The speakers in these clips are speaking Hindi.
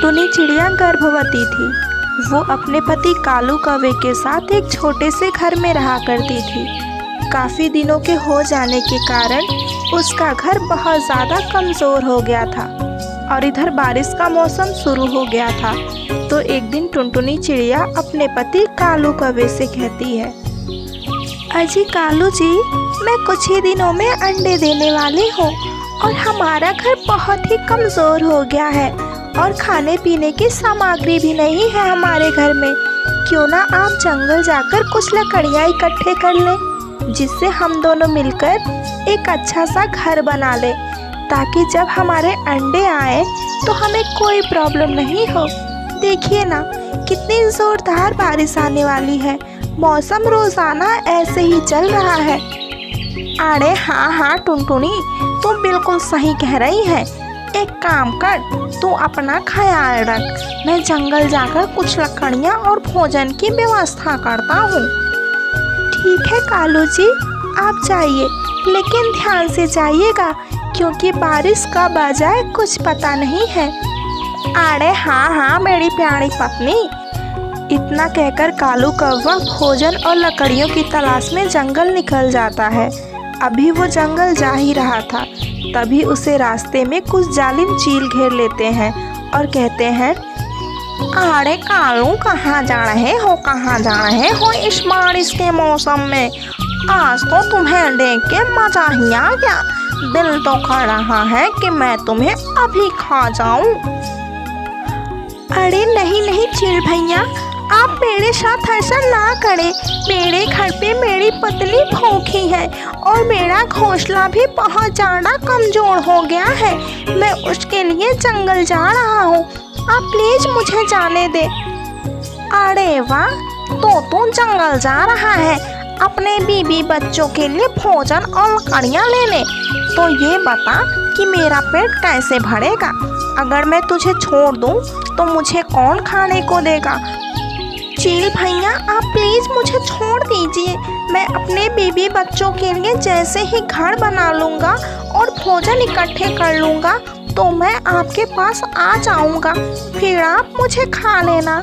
टुनटुनी चिड़िया गर्भवती थी। वो अपने पति कालू कौवे के साथ एक छोटे से घर में रहा करती थी। काफ़ी दिनों के हो जाने के कारण उसका घर बहुत ज़्यादा कमज़ोर हो गया था और इधर बारिश का मौसम शुरू हो गया था। तो एक दिन टुनटुनी चिड़िया अपने पति कालू कौवे से कहती है, अजी कालू जी, मैं कुछ ही दिनों में अंडे देने वाली हूँ और हमारा घर बहुत ही कमज़ोर हो गया है और खाने पीने की सामग्री भी नहीं है हमारे घर में। क्यों ना आप जंगल जाकर कुछ लकड़ियाँ इकट्ठे कर लें, जिससे हम दोनों मिलकर एक अच्छा सा घर बना लें, ताकि जब हमारे अंडे आए तो हमें कोई प्रॉब्लम नहीं हो। देखिए ना, कितनी ज़ोरदार बारिश आने वाली है। मौसम रोज़ाना ऐसे ही चल रहा है। अरे हाँ टुनटुनी, तू बिल्कुल सही कह रही है। एक काम कर, तू अपना ख्याल रख। मैं जंगल जाकर कुछ लकड़ियाँ और भोजन की व्यवस्था करता हूँ। ठीक है कालू जी, आप जाइए, लेकिन ध्यान से जाइएगा, क्योंकि बारिश कब आ जाए कुछ पता नहीं है। अरे हाँ मेरी प्यारी पत्नी। इतना कहकर कालू कौवा भोजन और लकड़ियों की तलाश में जंगल निकल जाता है। अभी वो जंगल जा ही रहा था, तभी उसे रास्ते में कुछ जालिम चील घेर लेते हैं और कहते हैं, अरे कालू, कहाँ जा रहे हो इस बारिश के मौसम में? आज तो तुम्हें देख के मजा ही आ गया। दिल तो कर रहा है कि मैं तुम्हें अभी खा जाऊं। अरे नहीं चील भैया, आप मेरे साथ ऐसा ना करें। मेरे घर पे मेरी पत्नी भूखी है और मेरा घोंसला भी बहुत ज़्यादा कमज़ोर हो गया है। मैं उसके लिए जंगल जा रहा हूँ, आप प्लीज़ मुझे जाने दे। अरे वाह, तो जंगल जा रहा है अपने बीबी बच्चों के लिए भोजन और लकड़ियाँ लेने। तो ये बता कि मेरा पेट कैसे भरेगा? अगर मैं तुझे छोड़ दूँ तो मुझे कौन खाने को देगा? चील भैया, आप प्लीज़ मुझे छोड़ दीजिए। मैं अपने बीबी बच्चों के लिए जैसे ही घर बना लूँगा और भोजन इकट्ठे कर लूँगा तो मैं आपके पास आ जाऊँगा, फिर आप मुझे खा लेना।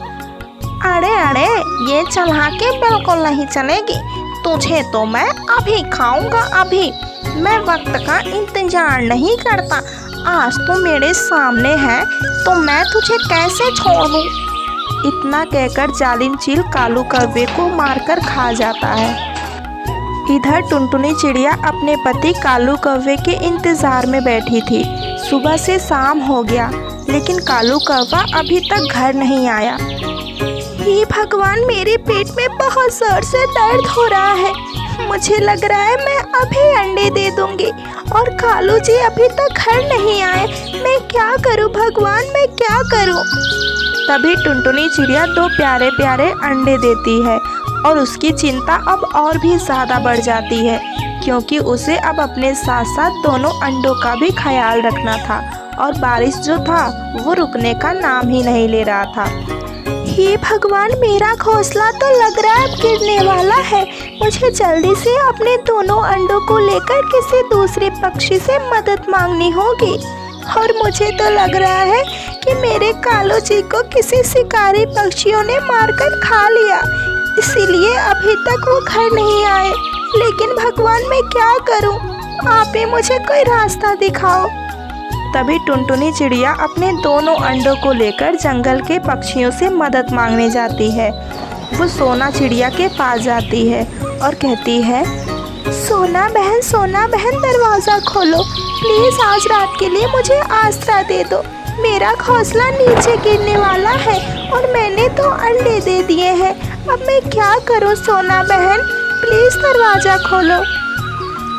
अरे ये चालाकी बिल्कुल नहीं चलेगी। तुझे तो मैं अभी खाऊँगा, अभी। मैं वक्त का इंतजार नहीं करता। आज तो मेरे सामने है तो मैं तुझे कैसे छोड़ दूँ? इतना कहकर जालिम चील कालू कौवे को मारकर खा जाता है। इधर टुनटुनी चिड़िया अपने पति कालू कौवे के इंतज़ार में बैठी थी। सुबह से शाम हो गया, लेकिन कालू कौवा अभी तक घर नहीं आया। हे भगवान, मेरे पेट में बहुत ज़ोर से दर्द हो रहा है। मुझे लग रहा है मैं अभी अंडे दे दूंगी और कालू जी अभी तक घर नहीं आए। मैं क्या करूं भगवान, मैं क्या करूं? तभी टुनटुनी चिड़िया 2 प्यारे प्यारे अंडे देती है और उसकी चिंता अब और भी ज़्यादा बढ़ जाती है, क्योंकि उसे अब अपने साथ साथ दोनों अंडों का भी ख्याल रखना था और बारिश जो था वो रुकने का नाम ही नहीं ले रहा था। हे भगवान, मेरा घोंसला तो लग रहा है गिरने वाला है। मुझे जल्दी से अपने दोनों अंडों को लेकर किसी दूसरे पक्षी से मदद मांगनी होगी। और मुझे तो लग रहा है कि मेरे कालू जी को किसी शिकारी पक्षियों ने मारकर खा लिया, इसीलिए अभी तक वो घर नहीं आए। लेकिन भगवान, मैं क्या करूं? आप ही मुझे कोई रास्ता दिखाओ। तभी टुनटुनी चिड़िया अपने दोनों अंडों को लेकर जंगल के पक्षियों से मदद मांगने जाती है। वो सोना चिड़िया के पास जाती है और कहती है, सोना बहन दरवाज़ा खोलो, प्लीज़ आज रात के लिए मुझे आसरा दे दो। मेरा घोंसला नीचे गिरने वाला है और मैंने तो अंडे दे दिए हैं। अब मैं क्या करूं सोना बहन, प्लीज़ दरवाज़ा खोलो।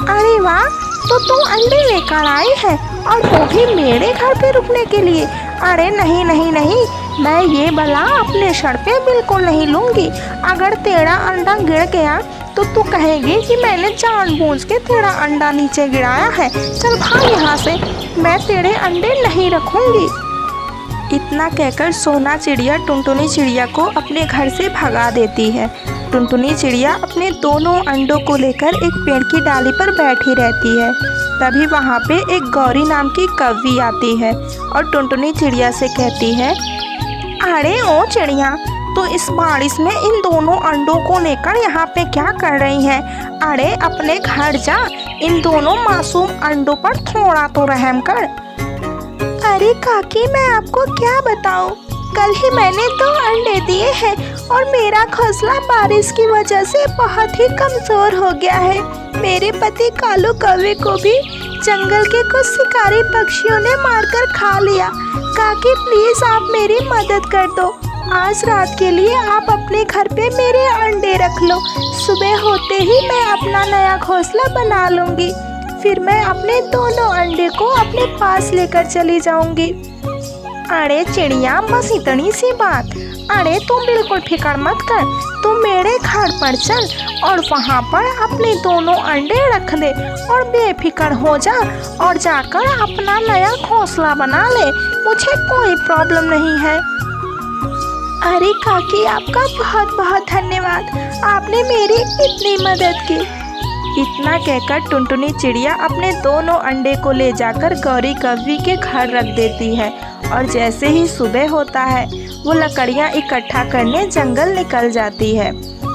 अरे वाह, तो तुम अंडे लेकर आई है और वो भी मेरे घर पे रुकने के लिए? अरे नहीं, मैं ये बला अपने सर पे बिल्कुल नहीं लूँगी। अगर तेरा अंडा गिर गया तो तू कहेगी कि मैंने जानबूझ के तेरा अंडा नीचे गिराया है। चल भाग यहाँ से, मैं तेरे अंडे नहीं रखूँगी। इतना कहकर सोना चिड़िया टुनटुनी चिड़िया को अपने घर से भगा देती है। टुनटुनी चिड़िया अपने दोनों अंडों को लेकर एक पेड़ की डाली पर बैठी रहती है। तभी वहाँ पे एक गौरी नाम की कौवी आती है और टुनटुनी चिड़िया से कहती है, अरे ओ चिड़िया, तो इस बारिश में इन दोनों अंडों को लेकर यहाँ पे क्या कर रही है? अरे अपने घर जा, इन दोनों मासूम अंडों पर थोड़ा तो रहम कर। अरे काकी, मैं आपको क्या बताऊँ, कल ही मैंने 2 अंडे दिए हैं और मेरा घोंसला बारिश की वजह से बहुत ही कमज़ोर हो गया है। मेरे पति कालू कौवे को भी जंगल के कुछ शिकारी पक्षियों ने मारकर खा लिया। काकी प्लीज़ आप मेरी मदद कर दो। आज रात के लिए आप अपने घर पे मेरे अंडे रख लो। सुबह होते ही मैं अपना नया घोंसला बना लूँगी। फिर मैं अपने दोनों अंडे को अपने पास लेकर चली जाऊँगी। अरे चिड़िया, बस इतनी सी बात। अरे तुम बिल्कुल फिक्र मत कर, तुम मेरे घर पर चल और वहाँ पर अपने दोनों अंडे रख दे और बेफिक्र हो जा और जाकर अपना नया घोंसला बना ले। मुझे कोई प्रॉब्लम नहीं है। अरे काकी, आपका बहुत बहुत धन्यवाद, आपने मेरी इतनी मदद की। इतना कहकर टुनटुनी चिड़िया अपने दोनों अंडे को ले जाकर गौरी कौवी के घर रख देती है और जैसे ही सुबह होता है वो लकड़ियाँ इकट्ठा करने जंगल निकल जाती है।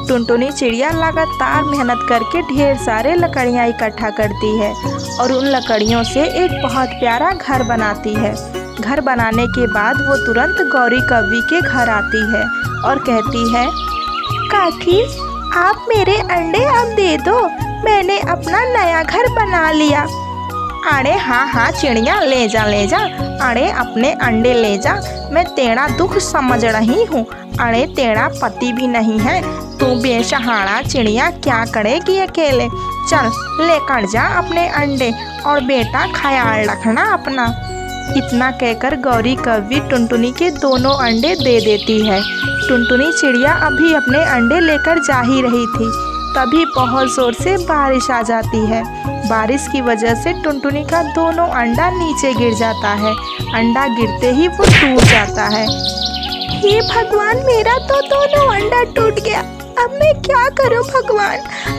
टुनटुनी चिड़िया लगातार मेहनत करके ढेर सारे लकड़ियाँ इकट्ठा करती है और उन लकड़ियों से एक बहुत प्यारा घर बनाती है। घर बनाने के बाद वो तुरंत गौरी कौवी के घर आती है और कहती है, काकी आप मेरे अंडे अब दे दो, मैंने अपना नया घर बना लिया। अरे हाँ हाँ चिड़िया, ले जा ले जा। अरे अपने अंडे ले जा, मैं तेरा दुख समझ रही हूँ। अरे तेरा पति भी नहीं है, तू बेसहारा चिड़िया क्या करेगी अकेले। चल लेकर जा अपने अंडे और बेटा ख्याल रखना अपना। इतना कहकर गौरी कौवी टुनटुनी के दोनों अंडे दे देती है। टुनटुनी चिड़िया अभी अपने अंडे लेकर जा ही रही थी, तभी बहुत ज़ोर से बारिश आ जाती है। बारिश की वजह से टुनटुनी का दोनों अंडा नीचे गिर जाता है। अंडा गिरते ही वो टूट जाता है। हे भगवान, मेरा तो दोनों अंडा टूट गया। अब मैं क्या करूं भगवान,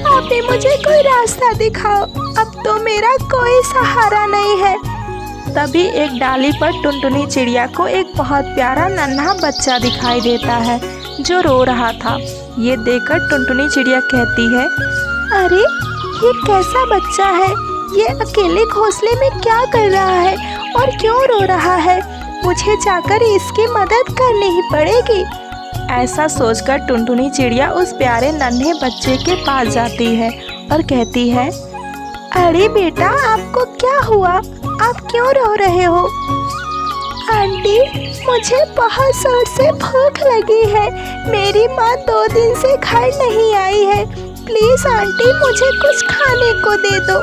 आपने मुझे कोई रास्ता दिखाओ। अब तो मेरा कोई सहारा नहीं है। तभी एक डाली पर टुनटुनी चिड़िया को एक बहुत प्यारा नन्हा बच्चा दिखाई देता है जो रो रहा था। ये देखकर टुनटुनी चिड़िया कहती है, अरे ये कैसा बच्चा है, ये अकेले घोंसले में क्या कर रहा है और क्यों रो रहा है? मुझे जाकर इसकी मदद करनी ही पड़ेगी। ऐसा सोचकर टुनटुनी चिड़िया उस प्यारे नन्हे बच्चे के पास जाती है और कहती है, अरे बेटा आपको क्या हुआ, आप क्यों रो रहे हो? आंटी, मुझे बहुत जोर से भूख लगी है। मेरी माँ 2 दिन से घर नहीं आई है। प्लीज़ आंटी मुझे कुछ खाने को दे दो।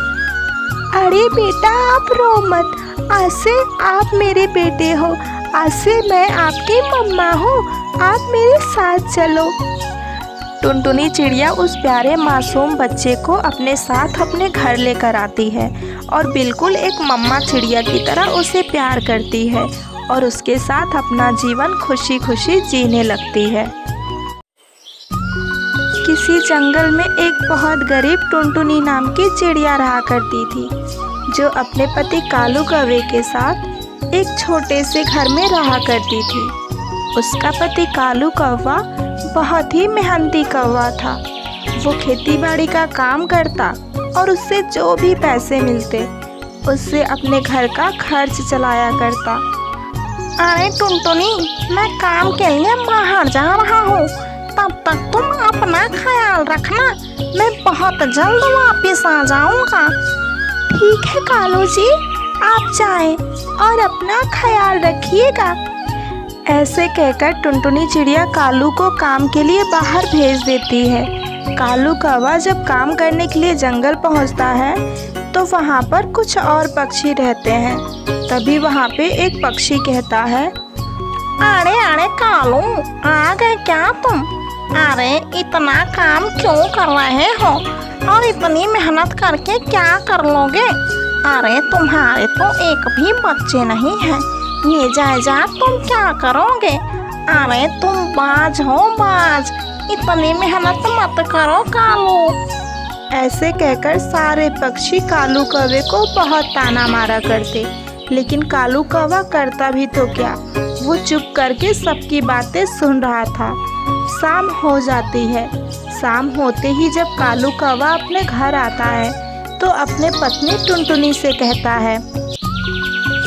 अरे बेटा आप रो मत, आज से आप मेरे बेटे हो, आज से मैं आपकी मम्मा हूँ, आप मेरे साथ चलो। टुनटुनी चिड़िया उस प्यारे मासूम बच्चे को अपने साथ अपने घर लेकर आती है और बिल्कुल एक मम्मा चिड़िया की तरह उसे प्यार करती है और उसके साथ अपना जीवन खुशी खुशी जीने लगती है। किसी जंगल में एक बहुत गरीब टुनटुनी नाम की चिड़िया रहा करती थी, जो अपने पति कालू कौवे के साथ एक छोटे से घर में रहा करती थी। उसका पति कालू कौवा बहुत ही मेहनती कौवा था। वो खेती बाड़ी का काम करता और उससे जो भी पैसे मिलते उससे अपने घर का खर्च चलाया करता। अरे टुनटुनी, मैं काम के लिए बाहर जा रहा हूँ, तब तक तुम अपना ख्याल रखना, मैं बहुत जल्द वापस आ जाऊँगा। ठीक है कालू जी, आप जाएं और अपना ख्याल रखिएगा। ऐसे कहकर टुनटुनी चिड़िया कालू को काम के लिए बाहर भेज देती है। कालू कौवा जब काम करने के लिए जंगल पहुंचता है तो वहां पर कुछ और पक्षी रहते हैं। तभी वहां पे एक पक्षी कहता है, अरे अरे कालू, आ गए क्या तुम? अरे इतना काम क्यों कर रहे हो और इतनी मेहनत करके क्या कर लोगे? अरे तुम्हारे तो एक भी बच्चे नहीं हैं, ये जायदाद तुम क्या करोगे? अरे तुम बाज हो बाज, इतनी मेहनत मत करो कालू। ऐसे कहकर सारे पक्षी कालू कौवे को बहुत ताना मारा करते, लेकिन कालू कौवा करता भी तो क्या, वो चुप करके सबकी बातें सुन रहा था। शाम हो जाती है। शाम होते ही जब कालू कौवा अपने घर आता है तो अपने पत्नी टुनटुनी से कहता है,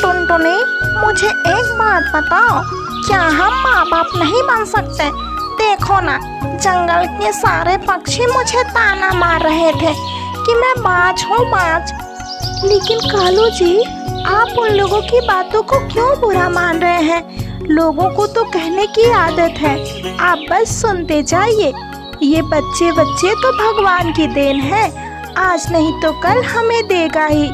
टुनटुनी, मुझे एक बात बताओ, क्या हम माँ बाप नहीं बन सकते? देखो ना, जंगल के सारे पक्षी मुझे ताना मार रहे थे कि मैं बाज हूँ, बाज। लेकिन कालू जी, आप उन लोगों की बातों को क्यों बुरा मान रहे हैं? लोगों को तो कहने की आदत है, आप बस सुनते जाइए। ये बच्चे बच्चे तो भगवान की देन है, आज नहीं तो कल हमें देगा ही।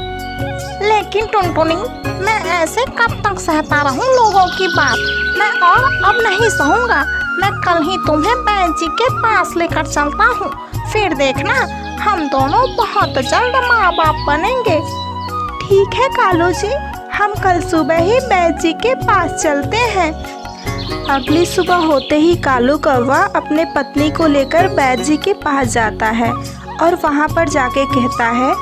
लेकिन टुनटुनी, मैं ऐसे कब तक सहता रहूं लोगों की बात? मैं और अब नहीं सहूंगा। मैं कल ही तुम्हें बैद जी के पास लेकर चलता हूँ, फिर देखना हम दोनों बहुत जल्द माँ बाप बनेंगे। ठीक है कालू जी, हम कल सुबह ही बैद जी के पास चलते हैं। अगली सुबह होते ही कालू कौवा अपने पत्नी को लेकर बैद जी के पास जाता है और वहाँ पर जाके कहता है,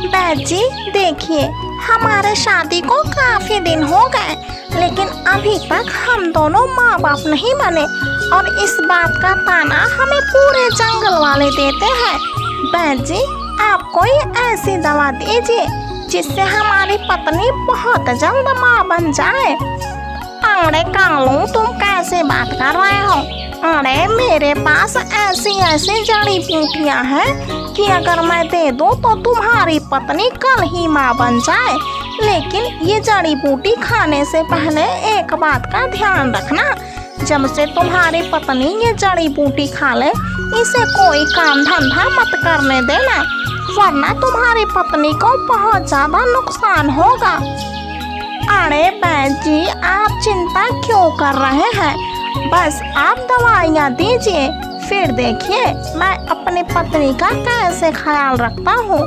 बैद जी देखिए, हमारे शादी को काफी दिन हो गए, लेकिन अभी तक हम दोनों माँ बाप नहीं बने और इस बात का ताना हमें पूरे जंगल वाले देते हैं। बैद जी, आप कोई ऐसी दवा दीजिए जिससे हमारी पत्नी बहुत जल्द माँ बन जाए। अरे कालू, तुम कैसे बात कर रहे हो? अरे मेरे पास ऐसी ऐसी जड़ी बूटियाँ हैं कि अगर मैं दे दूँ तो तुम्हारी पत्नी कल ही माँ बन जाए। लेकिन ये जड़ी बूटी खाने से पहले एक बात का ध्यान रखना, जब से तुम्हारी पत्नी ये जड़ी बूटी खा ले, इसे कोई काम धंधा मत करने देना, वरना तुम्हारी पत्नी को बहुत ज्यादा नुकसान होगा। अरे बैद जी, आप चिंता क्यों कर रहे हैं? बस आप दवाइयाँ दीजिए, फिर देखिए मैं अपनी पत्नी का कैसे ख्याल रखता हूँ।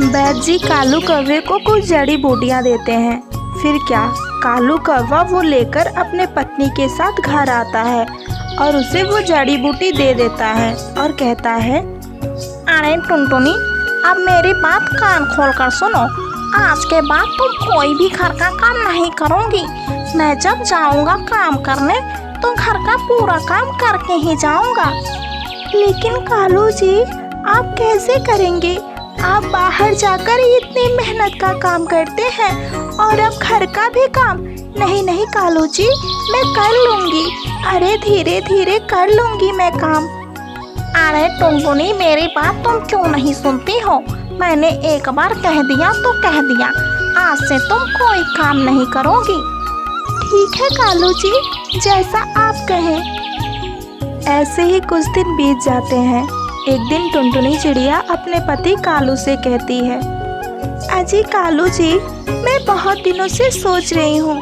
बैद जी कालू कौवे को कुछ जड़ी बूटियाँ देते हैं। फिर क्या, कालू कौवा वो लेकर अपने पत्नी के साथ घर आता है और उसे वो जड़ी बूटी दे देता है और कहता है, अरे टुनटुनी, अब मेरी बात कान खोल कर सुनो। आज के बाद तुम कोई भी घर का काम नहीं करोगी। मैं जब जाऊंगा काम करने तो घर का पूरा काम करके ही जाऊंगा। लेकिन कालू जी, आप कैसे करेंगे? आप बाहर जाकर इतनी मेहनत का काम करते हैं और अब घर का भी काम। नहीं नहीं कालू जी, मैं कर लूंगी। अरे धीरे धीरे कर लूंगी मैं काम। अरे टुनटुनी, मेरी बात तुम क्यों नहीं सुनती हो? मैंने एक बार कह दिया तो कह दिया, आज से तुम कोई काम नहीं करोगी। ठीक है कालू जी, जैसा आप कहें। ऐसे ही कुछ दिन बीत जाते हैं। एक दिन टुनटुनी चिड़िया अपने पति कालू से कहती है, अजी कालू जी, मैं बहुत दिनों से सोच रही हूँ,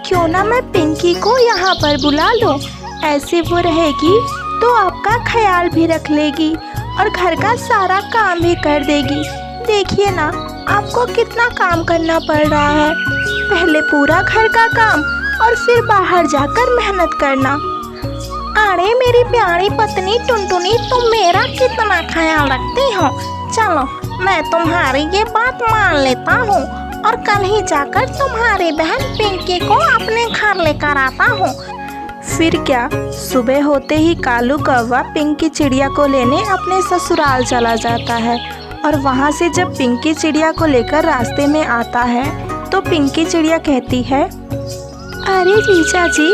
क्यों ना मैं पिंकी को यहाँ पर बुला लूँ। ऐसे वो रहेगी तो आपका ख्याल भी रख लेगी और घर का सारा काम भी कर देगी। देखिए ना, आपको कितना काम करना पड़ रहा है, पहले पूरा घर का काम और फिर बाहर जाकर मेहनत करना। अरे मेरी प्यारी पत्नी टुनटुनी, तुम मेरा कितना ख्याल रखती हो। चलो, मैं तुम्हारी ये बात मान लेता हूँ और कल ही जाकर तुम्हारी बहन पिंकी को अपने घर लेकर आता हूँ। फिर क्या, सुबह होते ही कालू कौवा पिंकी चिड़िया को लेने अपने ससुराल चला जाता है और वहाँ से जब पिंकी चिड़िया को लेकर रास्ते में आता है तो पिंकी चिड़िया कहती है, अरे जीजा जी,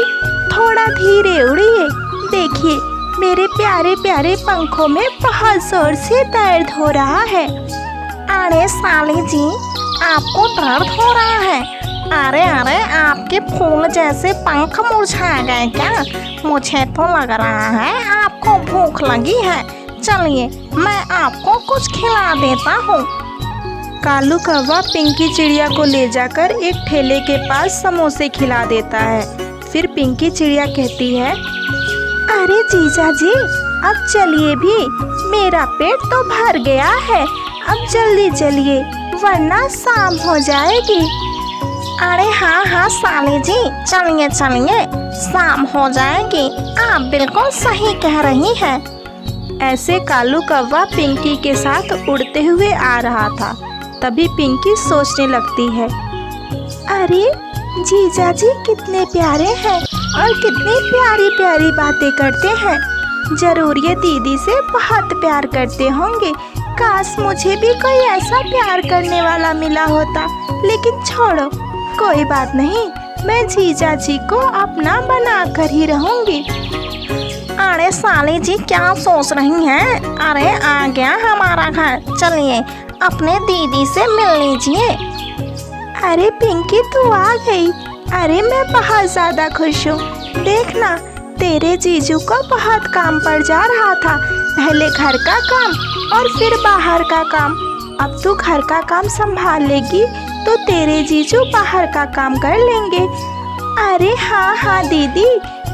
थोड़ा धीरे उड़िए। देखिए, मेरे प्यारे प्यारे पंखों में बहुत जोर से दर्द हो रहा है। अरे साली जी, आपको दर्द हो रहा है? अरे अरे, आपके फूल जैसे पंख मुरझा गए क्या? मुझे तो लग रहा है आपको भूख लगी है। चलिए, मैं आपको कुछ खिला देता हूँ। कालू कौवा पिंकी चिड़िया को ले जाकर एक ठेले के पास समोसे खिला देता है। फिर पिंकी चिड़िया कहती है, अरे जीजा जी, अब चलिए भी, मेरा पेट तो भर गया है, अब जल्दी चलिए वरना शाम हो जाएगी। अरे हाँ हाँ साली जी, चलिए चलिए, शाम हो जाएगी, आप बिल्कुल सही कह रही हैं। ऐसे कालू कौवा पिंकी के साथ उड़ते हुए आ रहा था। तभी पिंकी सोचने लगती है, अरे जीजा जी कितने प्यारे हैं और कितनी प्यारी प्यारी बातें करते हैं। जरूर ये दीदी से बहुत प्यार करते होंगे। काश मुझे भी कोई ऐसा प्यार करने वाला मिला होता। लेकिन छोड़ो, कोई बात नहीं, मैं जीजा जी को अपना बना कर ही रहूंगी। अरे साली जी क्या सोच रही हैं? अरे आ गया हमारा घर, चलिए अपने दीदी से मिल लीजिए। अरे पिंकी तू आ गई। अरे मैं बहुत ज़्यादा खुश हूँ। देखना तेरे जीजू को बहुत काम पड़ जा रहा था, पहले घर का काम और फिर बाहर का काम। अब तू घर का काम संभाल लेगी तो तेरे जीजू बाहर का काम कर लेंगे। अरे हाँ हाँ दीदी,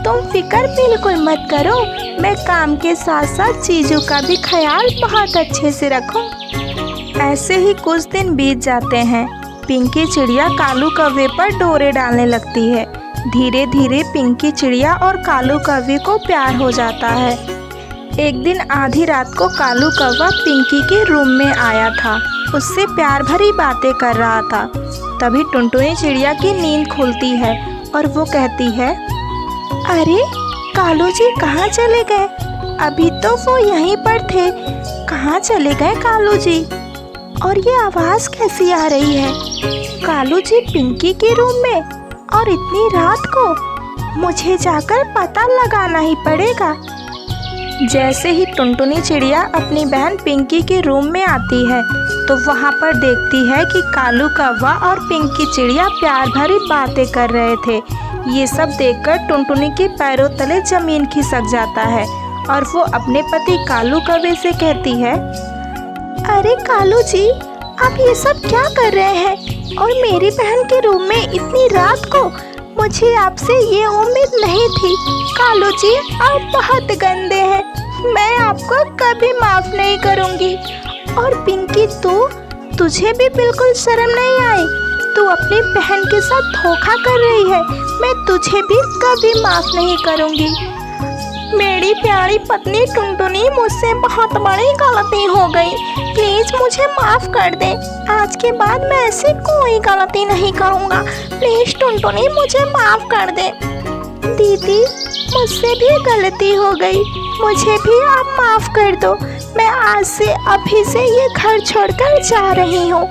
तुम फिक्र बिल्कुल मत करो, मैं काम के साथ साथ जीजू का भी ख्याल बहुत अच्छे से रखूं। ऐसे ही कुछ दिन बीत जाते हैं। पिंकी चिड़िया कालू कौवे पर डोरे डालने लगती है। धीरे धीरे पिंकी चिड़िया और कालू कौवे को प्यार हो जाता है। एक दिन आधी रात को कालू कौवा पिंकी के रूम में आया था। उससे प्यार भरी बातें कर रहा था। तभी टुनटुनी चिड़िया की नींद खुलती है और वो कहती है, अरे कालू जी कहाँ चले गए? अभी तो वो यहीं पर थे, कहाँ चले गए कालू जी? और ये आवाज़ कैसी आ रही है? कालू जी पिंकी के रूम में और इतनी रात को? मुझे जाकर पता लगाना ही पड़ेगा। जैसे ही टुनटुनी चिड़िया अपनी बहन पिंकी के रूम में आती है तो वहाँ पर देखती है कि कालू कौवा और पिंकी चिड़िया प्यार भरी बातें कर रहे थे। ये सब देखकर टुनटुनी के पैरों तले जमीन खिसक जाता है और वो अपने पति कालू कौवे से कहती है, अरे कालू जी आप ये सब क्या कर रहे हैं और मेरी बहन के रूम में इतनी रात को? मुझे आपसे ये उम्मीद नहीं थी। कालू जी आप बहुत गंदे हैं, मैं आपको कभी माफ़ नहीं करूँगी। और पिंकी तुझे भी बिल्कुल शर्म नहीं आई? तू अपनी बहन के साथ धोखा कर रही है, मैं तुझे भी कभी माफ़ नहीं करूँगी। मेरी प्यारी पत्नी टुनटुनी, मुझसे बहुत बड़ी गलती हो गई, प्लीज़ मुझे माफ़ कर दे। आज के बाद मैं ऐसी कोई गलती नहीं करूँगा। प्लीज़ टुनटुनी मुझे माफ़ कर दे। दीदी मुझसे भी गलती हो गई, मुझे भी आप माफ़ कर दो। मैं आज से अभी से ये घर छोड़कर जा रही हूँ।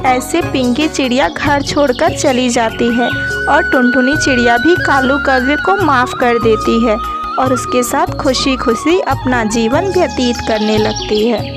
ऐसे पिंकी चिड़िया घर छोड़कर चली जाती है और टुनटुनी चिड़िया भी कालू कौवे को माफ़ कर देती है और उसके साथ खुशी खुशी अपना जीवन व्यतीत करने लगती है।